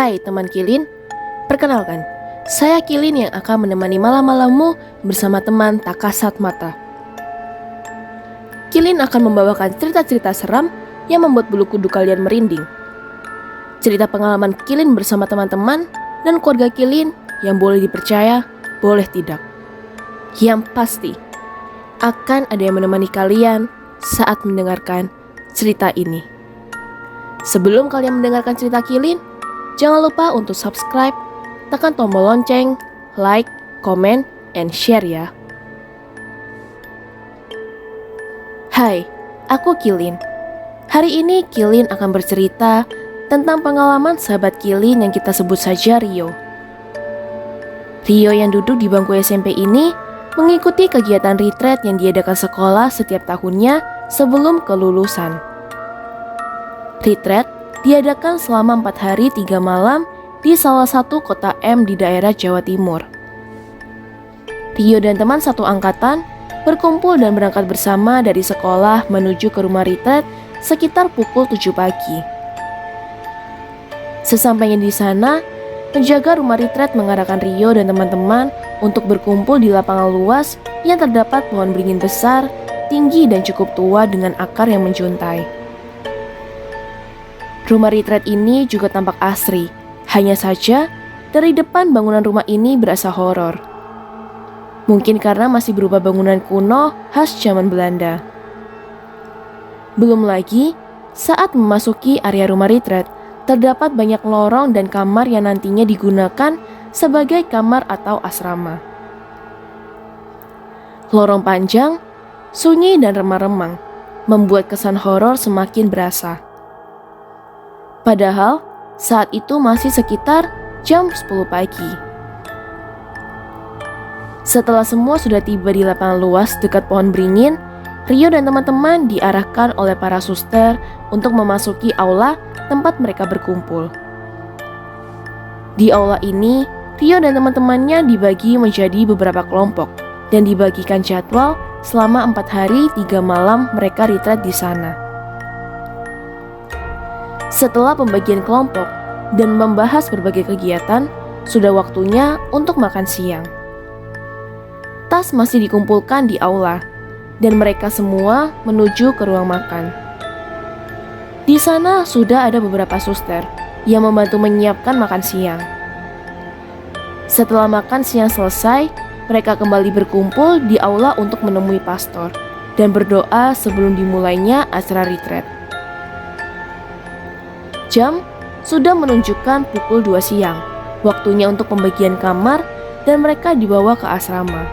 Hai teman Kilin, perkenalkan, saya Kilin yang akan menemani malam-malammu bersama teman tak kasat mata. Kilin akan membawakan cerita-cerita seram yang membuat bulu kuduk kalian merinding. Cerita pengalaman Kilin bersama teman-teman dan keluarga Kilin yang boleh dipercaya, boleh tidak. Yang pasti, akan ada yang menemani kalian saat mendengarkan cerita ini. Sebelum kalian mendengarkan cerita Kilin, jangan lupa untuk subscribe, tekan tombol lonceng, like, comment, and share ya. Hai, aku Kilin. Hari ini Kilin akan bercerita tentang pengalaman sahabat Kilin yang kita sebut saja Rio. Rio yang duduk di bangku SMP ini mengikuti kegiatan retreat yang diadakan sekolah setiap tahunnya sebelum kelulusan. Retreat diadakan selama 4 hari 3 malam di salah satu kota M di daerah Jawa Timur. Rio dan teman satu angkatan berkumpul dan berangkat bersama dari sekolah menuju ke rumah retreat sekitar pukul 7 pagi. Sesampainya di sana, penjaga rumah retreat mengarahkan Rio dan teman-teman untuk berkumpul di lapangan luas yang terdapat pohon beringin besar, tinggi dan cukup tua dengan akar yang menjuntai. Rumah retreat ini juga tampak asri, hanya saja dari depan bangunan rumah ini berasa horor. Mungkin karena masih berupa bangunan kuno khas zaman Belanda. Belum lagi, saat memasuki area rumah retreat, terdapat banyak lorong dan kamar yang nantinya digunakan sebagai kamar atau asrama. Lorong panjang, sunyi dan remang-remang, membuat kesan horor semakin berasa. Padahal, saat itu masih sekitar jam 10 pagi. Setelah semua sudah tiba di lapangan luas dekat pohon beringin, Rio dan teman-teman diarahkan oleh para suster untuk memasuki aula tempat mereka berkumpul. Di aula ini, Rio dan teman-temannya dibagi menjadi beberapa kelompok dan dibagikan jadwal selama 4 hari 3 malam mereka retreat di sana. Setelah pembagian kelompok dan membahas berbagai kegiatan, sudah waktunya untuk makan siang. Tas masih dikumpulkan di aula, dan mereka semua menuju ke ruang makan. Di sana sudah ada beberapa suster yang membantu menyiapkan makan siang. Setelah makan siang selesai, mereka kembali berkumpul di aula untuk menemui pastor dan berdoa sebelum dimulainya acara retreat. Jam sudah menunjukkan pukul 2 siang, waktunya untuk pembagian kamar dan mereka dibawa ke asrama.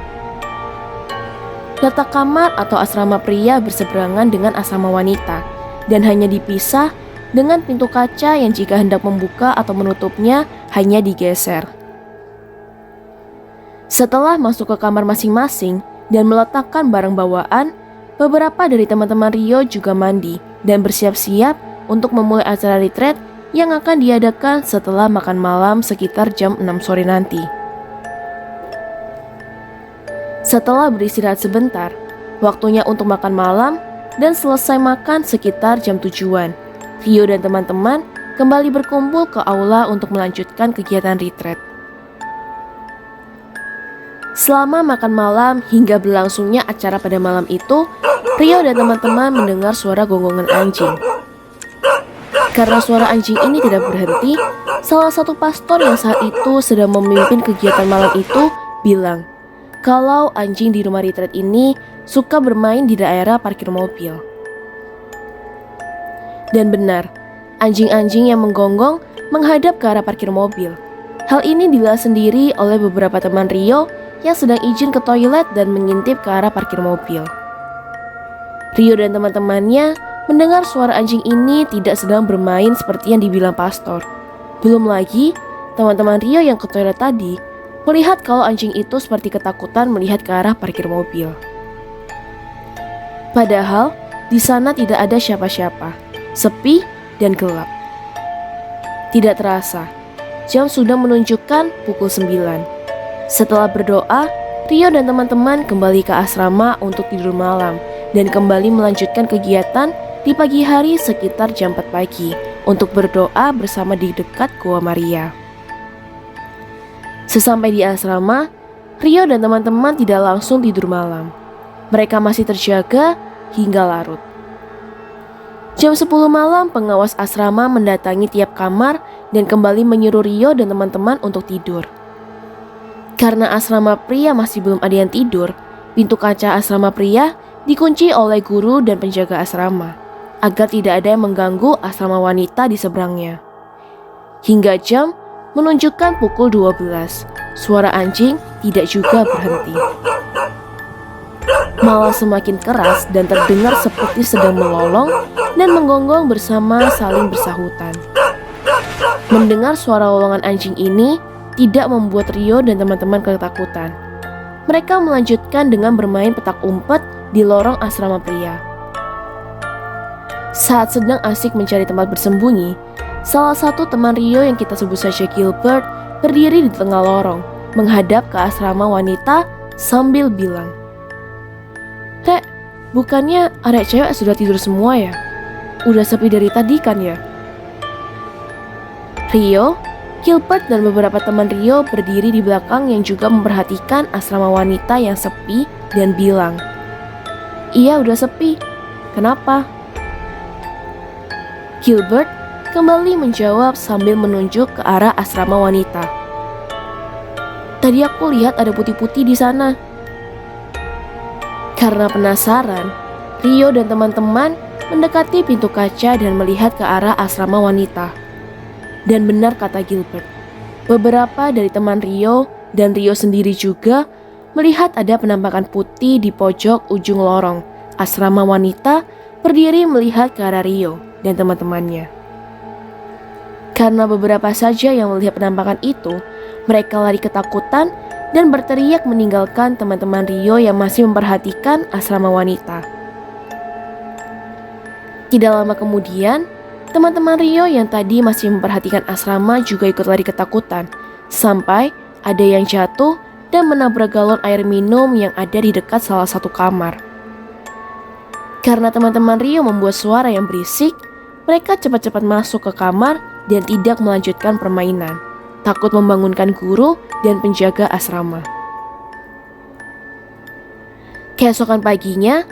Letak kamar atau asrama pria berseberangan dengan asrama wanita dan hanya dipisah dengan pintu kaca yang jika hendak membuka atau menutupnya hanya digeser. Setelah masuk ke kamar masing-masing dan meletakkan barang bawaan, beberapa dari teman-teman Rio juga mandi dan bersiap-siap untuk memulai acara retreat yang akan diadakan setelah makan malam sekitar jam 6 sore nanti. Setelah beristirahat sebentar, waktunya untuk makan malam dan selesai makan sekitar jam 7-an. Rio dan teman-teman kembali berkumpul ke aula untuk melanjutkan kegiatan retreat. Selama makan malam hingga berlangsungnya acara pada malam itu, Rio dan teman-teman mendengar suara gonggongan anjing. Karena suara anjing ini tidak berhenti, salah satu pastor yang saat itu sedang memimpin kegiatan malam itu bilang kalau anjing di rumah retreat ini suka bermain di daerah parkir mobil. Dan benar, anjing-anjing yang menggonggong menghadap ke arah parkir mobil. Hal ini dilihat sendiri oleh beberapa teman Rio yang sedang izin ke toilet dan mengintip ke arah parkir mobil. Rio dan teman-temannya mendengar suara anjing ini tidak sedang bermain seperti yang dibilang pastor. Belum lagi, teman-teman Rio yang ke toilet tadi melihat kalau anjing itu seperti ketakutan melihat ke arah parkir mobil. Padahal, di sana tidak ada siapa-siapa, sepi dan gelap. Tidak terasa, jam sudah menunjukkan pukul 9. Setelah berdoa, Rio dan teman-teman kembali ke asrama untuk tidur malam dan kembali melanjutkan kegiatan di pagi hari sekitar jam 4 pagi untuk berdoa bersama di dekat Goa Maria. Sesampai di asrama, Rio dan teman-teman tidak langsung tidur malam. Mereka masih terjaga hingga larut. Jam 10 malam, pengawas asrama mendatangi tiap kamar dan kembali menyuruh Rio dan teman-teman untuk tidur. Karena asrama pria masih belum ada yang tidur, pintu kaca asrama pria dikunci oleh guru dan penjaga asrama, agar tidak ada yang mengganggu asrama wanita di seberangnya. Hingga jam menunjukkan pukul 12, suara anjing tidak juga berhenti. Malah semakin keras dan terdengar seperti sedang melolong dan menggonggong bersama saling bersahutan. Mendengar suara lolongan anjing ini tidak membuat Rio dan teman-teman ketakutan. Mereka melanjutkan dengan bermain petak umpet di lorong asrama pria. Saat sedang asik mencari tempat bersembunyi, salah satu teman Rio yang kita sebut saja Gilbert berdiri di tengah lorong, menghadap ke asrama wanita sambil bilang, "Rek, bukannya arek cewek sudah tidur semua ya? Udah sepi dari tadi kan ya?" Rio, Gilbert dan beberapa teman Rio berdiri di belakang yang juga memperhatikan asrama wanita yang sepi dan bilang, "Iya udah sepi, kenapa?" Gilbert kembali menjawab sambil menunjuk ke arah asrama wanita. "Tadi aku lihat ada putih-putih di sana." Karena penasaran, Rio dan teman-teman mendekati pintu kaca dan melihat ke arah asrama wanita. Dan benar kata Gilbert, beberapa dari teman Rio dan Rio sendiri juga melihat ada penampakan putih di pojok ujung lorong asrama wanita berdiri melihat ke arah Rio dan teman-temannya. Karena beberapa saja yang melihat penampakan itu, mereka lari ketakutan dan berteriak meninggalkan teman-teman Rio yang masih memperhatikan asrama wanita. Tidak lama kemudian, teman-teman Rio yang tadi masih memperhatikan asrama juga ikut lari ketakutan, sampai ada yang jatuh dan menabrak galon air minum yang ada di dekat salah satu kamar. Karena teman-teman Rio membuat suara yang berisik, mereka cepat-cepat masuk ke kamar dan tidak melanjutkan permainan, takut membangunkan guru dan penjaga asrama. Keesokan paginya,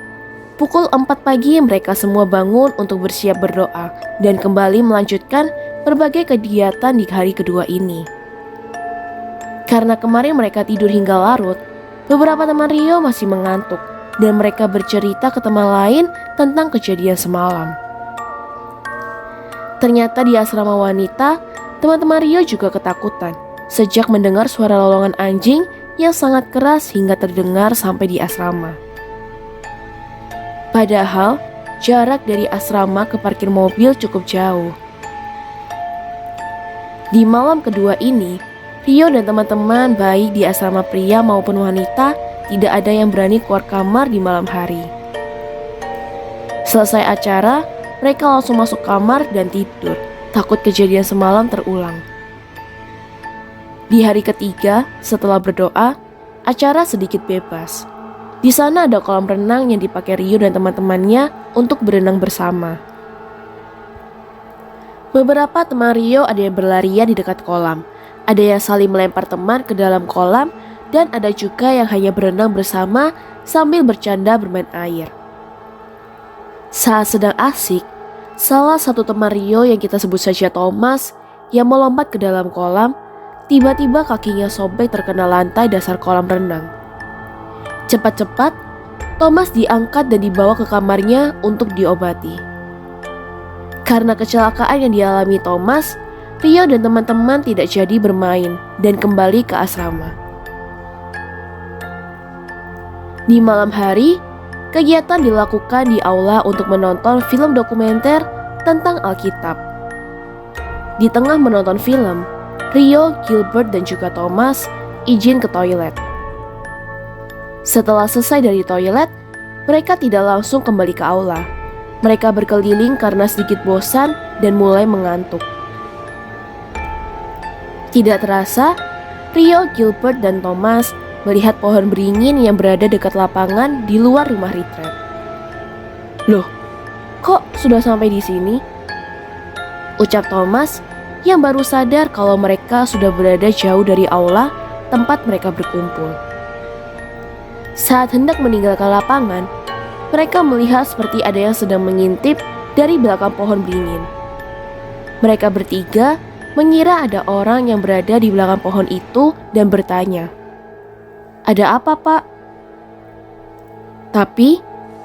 pukul 4 pagi mereka semua bangun untuk bersiap berdoa dan kembali melanjutkan berbagai kegiatan di hari kedua ini. Karena kemarin mereka tidur hingga larut, beberapa teman Rio masih mengantuk dan mereka bercerita ke teman lain tentang kejadian semalam. Ternyata di asrama wanita, teman-teman Rio juga ketakutan sejak mendengar suara lolongan anjing yang sangat keras hingga terdengar sampai di asrama. Padahal, jarak dari asrama ke parkir mobil cukup jauh. Di malam kedua ini, Rio dan teman-teman baik di asrama pria maupun wanita tidak ada yang berani keluar kamar di malam hari. Selesai acara, mereka langsung masuk kamar dan tidur, takut kejadian semalam terulang. Di hari ketiga, setelah berdoa, acara sedikit bebas. Di sana ada kolam renang yang dipakai Rio dan teman-temannya untuk berenang bersama. Beberapa teman Rio ada yang berlarian di dekat kolam, ada yang saling melempar teman ke dalam kolam, dan ada juga yang hanya berenang bersama sambil bercanda bermain air. Saat sedang asik, salah satu teman Rio yang kita sebut saja Thomas yang melompat ke dalam kolam, tiba-tiba kakinya sobek terkena lantai dasar kolam renang. Cepat-cepat, Thomas diangkat dan dibawa ke kamarnya untuk diobati. Karena kecelakaan yang dialami Thomas, Rio dan teman-teman tidak jadi bermain dan kembali ke asrama. Di malam hari, kegiatan dilakukan di aula untuk menonton film dokumenter tentang Alkitab. Di tengah menonton film, Rio, Gilbert, dan juga Thomas izin ke toilet. Setelah selesai dari toilet, mereka tidak langsung kembali ke aula. Mereka berkeliling karena sedikit bosan dan mulai mengantuk. Tidak terasa, Rio, Gilbert, dan Thomas melihat pohon beringin yang berada dekat lapangan di luar rumah retret. "Loh, kok sudah sampai di sini?" ucap Thomas yang baru sadar kalau mereka sudah berada jauh dari aula tempat mereka berkumpul. Saat hendak meninggalkan lapangan, mereka melihat seperti ada yang sedang mengintip dari belakang pohon beringin. Mereka bertiga mengira ada orang yang berada di belakang pohon itu dan bertanya, "Ada apa, Pak?" Tapi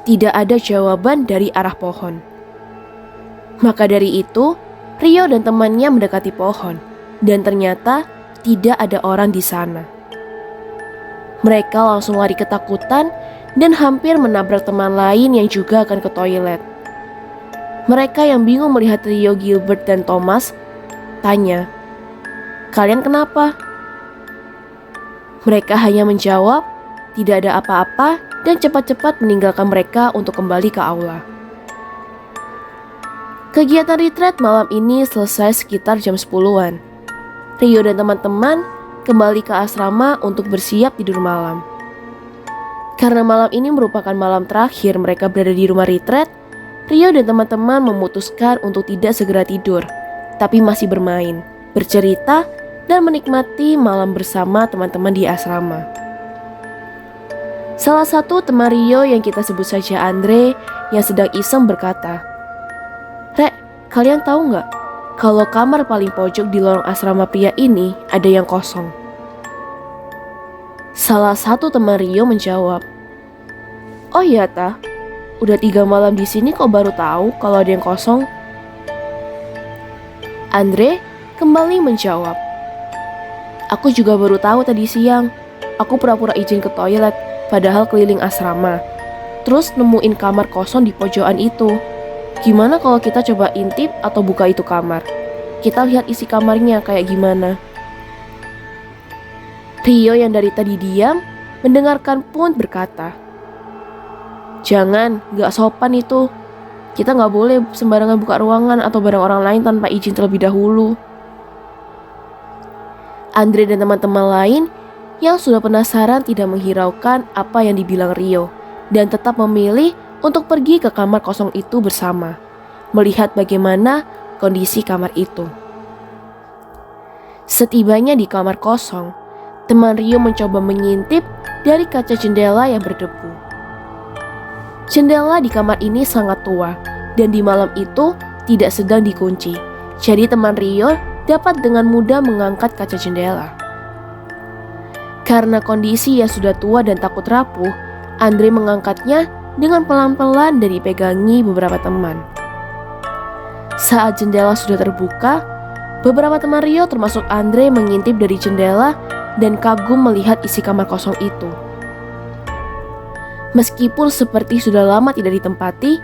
tidak ada jawaban dari arah pohon. Maka dari itu, Rio dan temannya mendekati pohon, dan ternyata tidak ada orang di sana. Mereka langsung lari ketakutan dan hampir menabrak teman lain yang juga akan ke toilet. Mereka yang bingung melihat Rio, Gilbert, dan Thomas tanya, "Kalian kenapa?" Mereka hanya menjawab, tidak ada apa-apa, dan cepat-cepat meninggalkan mereka untuk kembali ke aula. Kegiatan retreat malam ini selesai sekitar jam 10-an. Rio dan teman-teman kembali ke asrama untuk bersiap tidur malam. Karena malam ini merupakan malam terakhir mereka berada di rumah retreat, Rio dan teman-teman memutuskan untuk tidak segera tidur, tapi masih bermain, bercerita, dan menikmati malam bersama teman-teman di asrama. Salah satu teman Rio yang kita sebut saja Andre yang sedang iseng berkata, "Rek, kalian tahu nggak kalau kamar paling pojok di lorong asrama pria ini ada yang kosong?" Salah satu teman Rio menjawab, "Oh iya tah, udah 3 malam di sini kok baru tahu kalau ada yang kosong?" Andre kembali menjawab, "Aku juga baru tahu tadi siang. Aku pura-pura izin ke toilet, padahal keliling asrama. Terus nemuin kamar kosong di pojokan itu. Gimana kalau kita coba intip atau buka itu kamar? Kita lihat isi kamarnya kayak gimana." Rio yang dari tadi diam, mendengarkan pun berkata, "Jangan, gak sopan itu. Kita gak boleh sembarangan buka ruangan atau barang orang lain tanpa izin terlebih dahulu." Andre dan teman-teman lain yang sudah penasaran tidak menghiraukan apa yang dibilang Rio dan tetap memilih untuk pergi ke kamar kosong itu bersama, melihat bagaimana kondisi kamar itu. Setibanya di kamar kosong, teman Rio mencoba mengintip dari kaca jendela yang berdebu. Jendela di kamar ini sangat tua dan di malam itu tidak sedang dikunci, jadi teman Rio dapat dengan mudah mengangkat kaca jendela. Karena kondisi yang sudah tua dan takut rapuh, Andre mengangkatnya dengan pelan-pelan dan dipegangi beberapa teman. Saat jendela sudah terbuka, beberapa teman Rio termasuk Andre mengintip dari jendela dan kagum melihat isi kamar kosong itu. Meskipun seperti sudah lama tidak ditempati,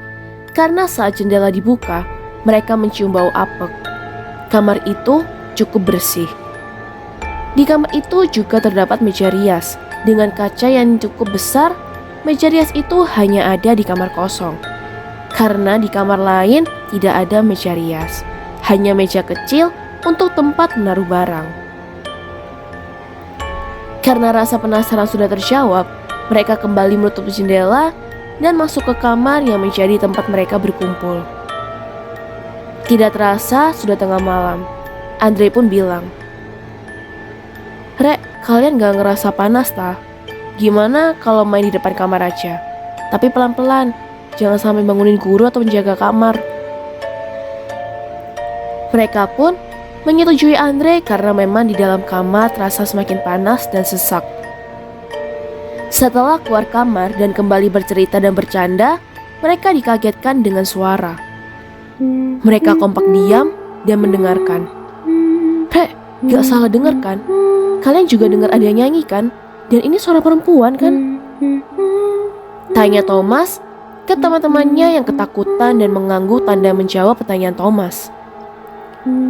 karena saat jendela dibuka, mereka mencium bau apek. Kamar itu cukup bersih. Di kamar itu juga terdapat meja rias dengan kaca yang cukup besar. Meja rias itu hanya ada di kamar kosong, karena di kamar lain tidak ada meja rias, hanya meja kecil untuk tempat menaruh barang. Karena rasa penasaran sudah terjawab, mereka kembali menutup jendela dan masuk ke kamar yang menjadi tempat mereka berkumpul. Tidak terasa sudah tengah malam. Andre pun bilang, "Rek, kalian gak ngerasa panas tah? Gimana kalau main di depan kamar aja? Tapi pelan-pelan, jangan sampai bangunin guru atau penjaga kamar." Mereka pun menyetujui Andre karena memang di dalam kamar terasa semakin panas dan sesak. Setelah keluar kamar dan kembali bercerita dan bercanda, mereka dikagetkan dengan suara. Mereka kompak diam dan mendengarkan. "Rek, gak salah dengar kan? Kalian juga dengar ada yang nyanyi kan? Dan ini suara perempuan kan?" Tanya Thomas ke teman-temannya yang ketakutan dan mengangguk tanda menjawab pertanyaan Thomas.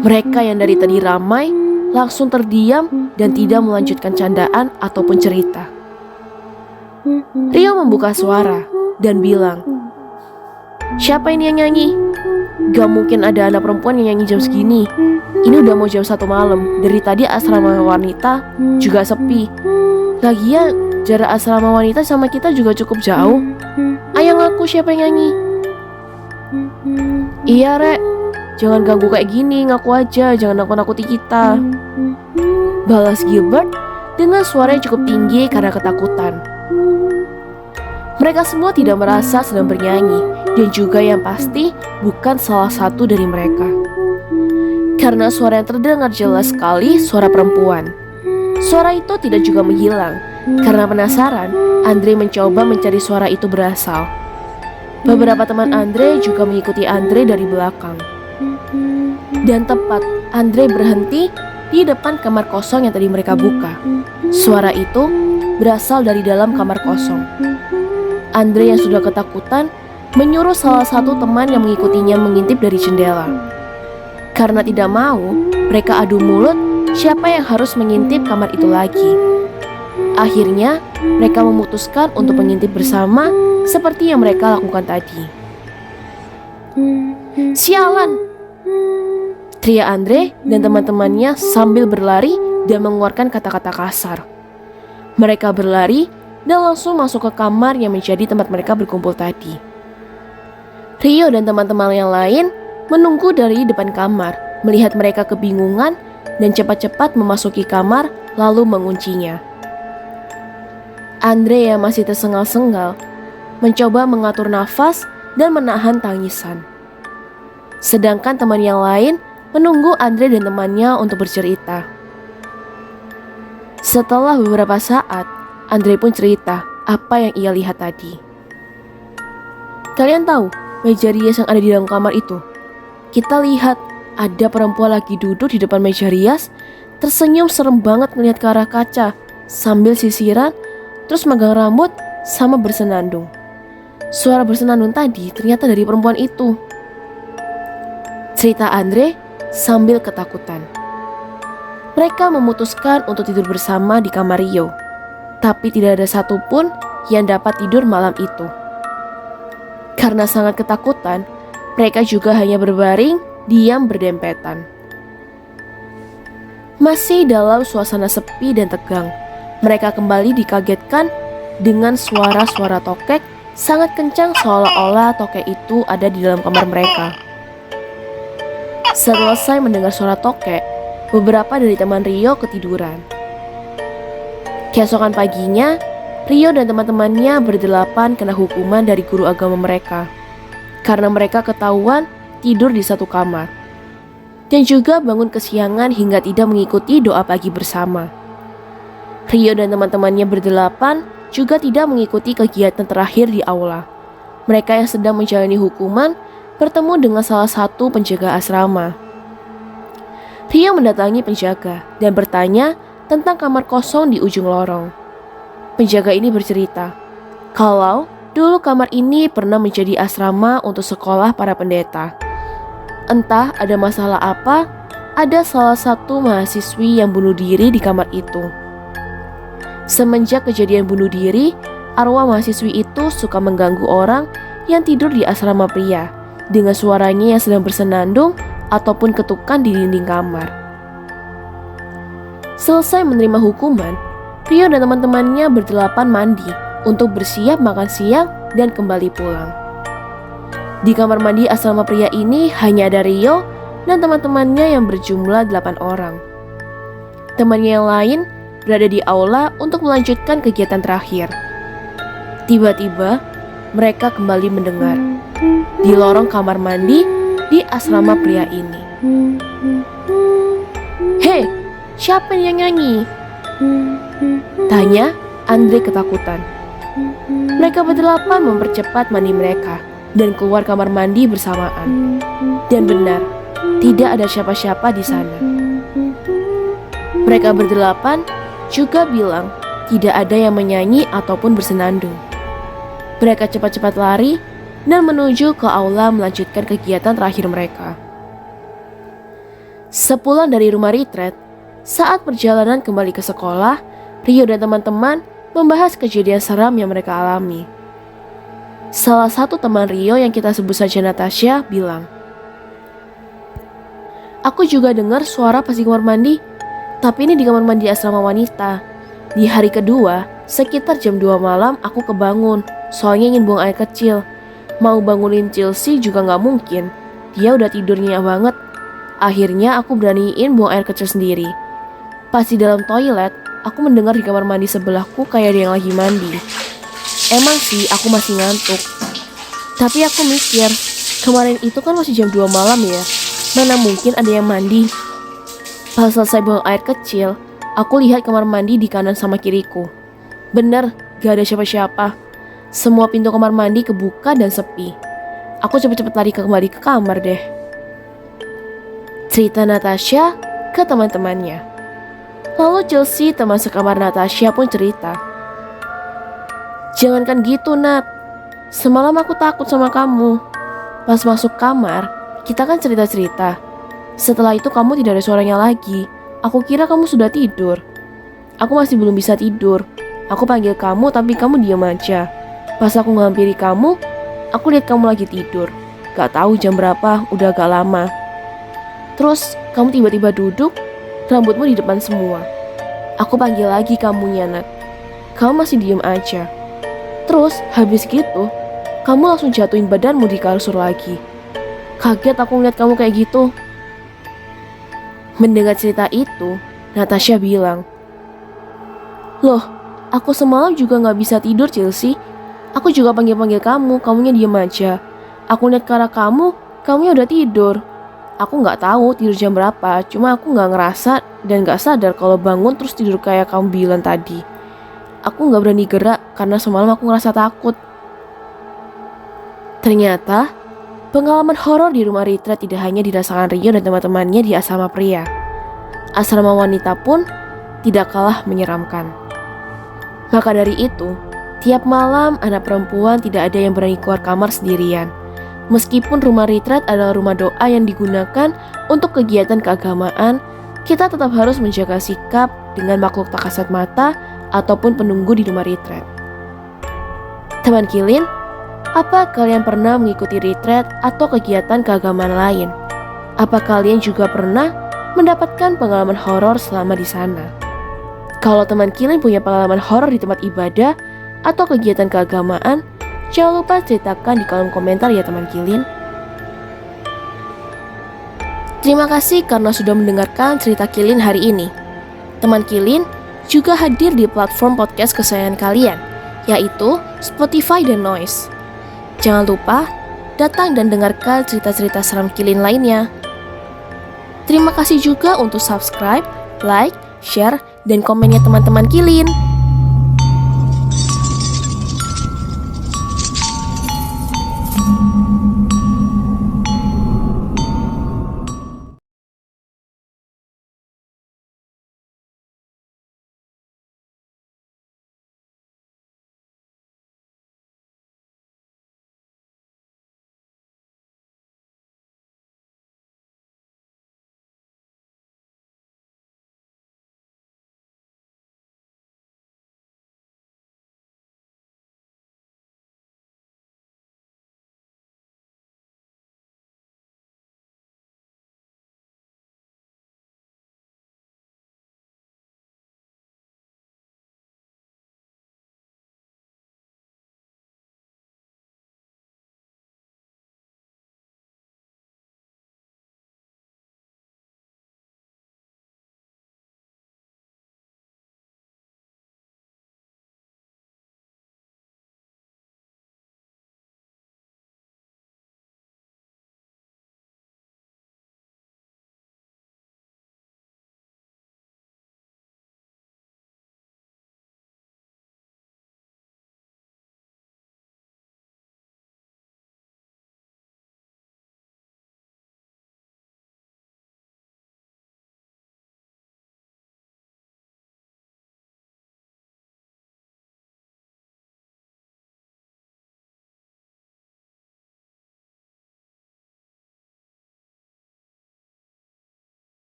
Mereka yang dari tadi ramai langsung terdiam dan tidak melanjutkan candaan ataupun cerita. Rio membuka suara dan bilang, "Siapa ini yang nyanyi? Gak mungkin ada anak perempuan yang nyanyi jam segini. Ini udah mau jam 1 malam. Dari tadi asrama wanita juga sepi. Lagian jarak asrama wanita sama kita juga cukup jauh. Ayo ngaku siapa yang nyanyi." "Iya, Rek. jangan ganggu kayak gini, ngaku aja, jangan nakut-nakuti kita. Balas Gilbert dengan suara yang cukup tinggi karena ketakutan. Mereka semua tidak merasa sedang bernyanyi, dan juga yang pasti bukan salah satu dari mereka. Karena suara yang terdengar jelas sekali suara perempuan. Suara itu tidak juga menghilang. Karena penasaran, Andre mencoba mencari suara itu berasal. Beberapa teman Andre juga mengikuti Andre dari belakang. Dan tepat Andre berhenti di depan kamar kosong yang tadi mereka buka. Suara itu berasal dari dalam kamar kosong. Andre yang sudah ketakutan menyuruh salah satu teman yang mengikutinya mengintip dari jendela. Karena tidak mau, mereka adu mulut siapa yang harus mengintip kamar itu lagi. Akhirnya, mereka memutuskan untuk mengintip bersama seperti yang mereka lakukan tadi. Sialan! Teriak Andre dan teman-temannya sambil berlari dan mengeluarkan kata-kata kasar. Mereka berlari dan langsung masuk ke kamar yang menjadi tempat mereka berkumpul tadi. Rio dan teman-teman yang lain menunggu dari depan kamar, melihat mereka kebingungan dan cepat-cepat memasuki kamar lalu menguncinya. Andre yang masih tersengal-sengal mencoba mengatur nafas dan menahan tangisan. Sedangkan teman yang lain menunggu Andre dan temannya untuk bercerita. Setelah beberapa saat, Andre pun cerita apa yang ia lihat tadi. Kalian tahu meja rias yang ada di dalam kamar itu? Kita lihat ada perempuan lagi duduk di depan meja rias, tersenyum serem banget melihat ke arah kaca, sambil sisiran, terus megang rambut sama bersenandung. Suara bersenandung tadi ternyata dari perempuan itu. Cerita Andre sambil ketakutan. Mereka memutuskan untuk tidur bersama di kamar Rio. Tapi tidak ada satupun yang dapat tidur malam itu. Karena sangat ketakutan, mereka juga hanya berbaring, diam berdempetan. Masih dalam suasana sepi dan tegang, mereka kembali dikagetkan dengan suara-suara tokek sangat kencang seolah-olah tokek itu ada di dalam kamar mereka. Selesai mendengar suara tokek, beberapa dari teman Rio ketiduran. Keesokan paginya, Rio dan teman-temannya berdelapan kena hukuman dari guru agama mereka karena mereka ketahuan tidur di satu kamar dan juga bangun kesiangan hingga tidak mengikuti doa pagi bersama. Rio dan teman-temannya berdelapan juga tidak mengikuti kegiatan terakhir di aula. Mereka yang sedang menjalani hukuman bertemu dengan salah satu penjaga asrama. Rio mendatangi penjaga dan bertanya tentang kamar kosong di ujung lorong. Penjaga ini bercerita kalau dulu kamar ini pernah menjadi asrama untuk sekolah para pendeta. Entah ada masalah apa, ada salah satu mahasiswi yang bunuh diri di kamar itu. Semenjak kejadian bunuh diri, arwah mahasiswi itu suka mengganggu orang yang tidur di asrama pria dengan suaranya yang sedang bersenandung ataupun ketukan di dinding kamar. Selesai menerima hukuman, Rio dan teman-temannya berdelapan mandi untuk bersiap makan siang dan kembali pulang. Di kamar mandi asrama pria ini hanya ada Rio dan teman-temannya yang berjumlah 8 orang. Temannya yang lain berada di aula untuk melanjutkan kegiatan terakhir. Tiba-tiba, mereka kembali mendengar di lorong kamar mandi di asrama pria ini. Hei, siapa yang nyanyi? Tanya Andre ketakutan. Mereka berdelapan mempercepat mandi mereka dan keluar kamar mandi bersamaan. Dan benar, tidak ada siapa-siapa di sana. Mereka berdelapan juga bilang tidak ada yang menyanyi ataupun bersenandung. Mereka cepat-cepat lari dan menuju ke aula melanjutkan kegiatan terakhir mereka. Sepulang dari rumah retreat, saat perjalanan kembali ke sekolah, Rio dan teman-teman membahas kejadian seram yang mereka alami. Salah satu teman Rio yang kita sebut saja Natasha bilang, "Aku juga dengar suara pas di kamar mandi, tapi ini di kamar mandi asrama wanita. Di hari kedua, sekitar jam 2 malam aku kebangun, soalnya ingin buang air kecil. Mau bangunin Chelsea juga gak mungkin. Dia udah tidur nyenyak banget. Akhirnya aku beraniin buang air kecil sendiri. Pas di dalam toilet, aku mendengar di kamar mandi sebelahku kayak ada yang lagi mandi. Emang sih aku masih ngantuk. Tapi aku mikir, kemarin itu kan masih jam 2 malam ya. Mana mungkin ada yang mandi. Pas selesai buang air kecil, aku lihat kamar mandi di kanan sama kiriku. Bener, gak ada siapa-siapa. Semua pintu kamar mandi kebuka dan sepi. Aku cepet-cepet lari kembali ke kamar deh. Cerita Natasha ke teman-temannya. Lalu Chelsea, teman sekamar Natasha, pun cerita. Jangankan gitu, Nat. Semalam aku takut sama kamu. Pas masuk kamar, kita kan cerita-cerita. Setelah itu kamu tidak ada suaranya lagi. Aku kira kamu sudah tidur. Aku masih belum bisa tidur. Aku panggil kamu tapi kamu diam aja. Pas aku menghampiri kamu, aku lihat kamu lagi tidur. Gak tahu jam berapa, udah agak lama. Terus kamu tiba-tiba duduk, rambutmu di depan semua. Aku panggil lagi kamunya, Nat. Kamu masih diam aja. Terus habis gitu, kamu langsung jatuhin badanmu di kasur lagi. Kaget aku ngeliat kamu kayak gitu. Mendengar cerita itu, Natasha bilang, "Loh, aku semalam juga gak bisa tidur, Chelsea. Aku juga panggil-panggil kamu, kamunya diam aja. Aku lihat ke arah kamu, kamunya udah tidur. Aku gak tahu tidur jam berapa, cuma aku gak ngerasa dan gak sadar kalau bangun terus tidur kayak kamu bilang tadi. Aku gak berani gerak karena semalam aku ngerasa takut." Ternyata, pengalaman horor di rumah retreat tidak hanya dirasakan Rio dan teman-temannya di asrama pria. Asrama wanita pun tidak kalah menyeramkan. Maka dari itu, tiap malam anak perempuan tidak ada yang berani keluar kamar sendirian. Meskipun rumah retreat adalah rumah doa yang digunakan untuk kegiatan keagamaan, kita tetap harus menjaga sikap dengan makhluk tak kasat mata ataupun penunggu di rumah retreat. Teman Kilin, apa kalian pernah mengikuti retreat atau kegiatan keagamaan lain? Apa kalian juga pernah mendapatkan pengalaman horor selama di sana? Kalau teman Kilin punya pengalaman horor di tempat ibadah atau kegiatan keagamaan, jangan lupa ceritakan di kolom komentar ya teman Kilin. Terima kasih karena sudah mendengarkan cerita Kilin hari ini. Teman Kilin juga hadir di platform podcast kesayangan kalian, yaitu Spotify dan Noise. Jangan lupa datang dan dengarkan cerita-cerita seram Kilin lainnya. Terima kasih juga untuk subscribe, like, share, dan komennya teman-teman Kilin.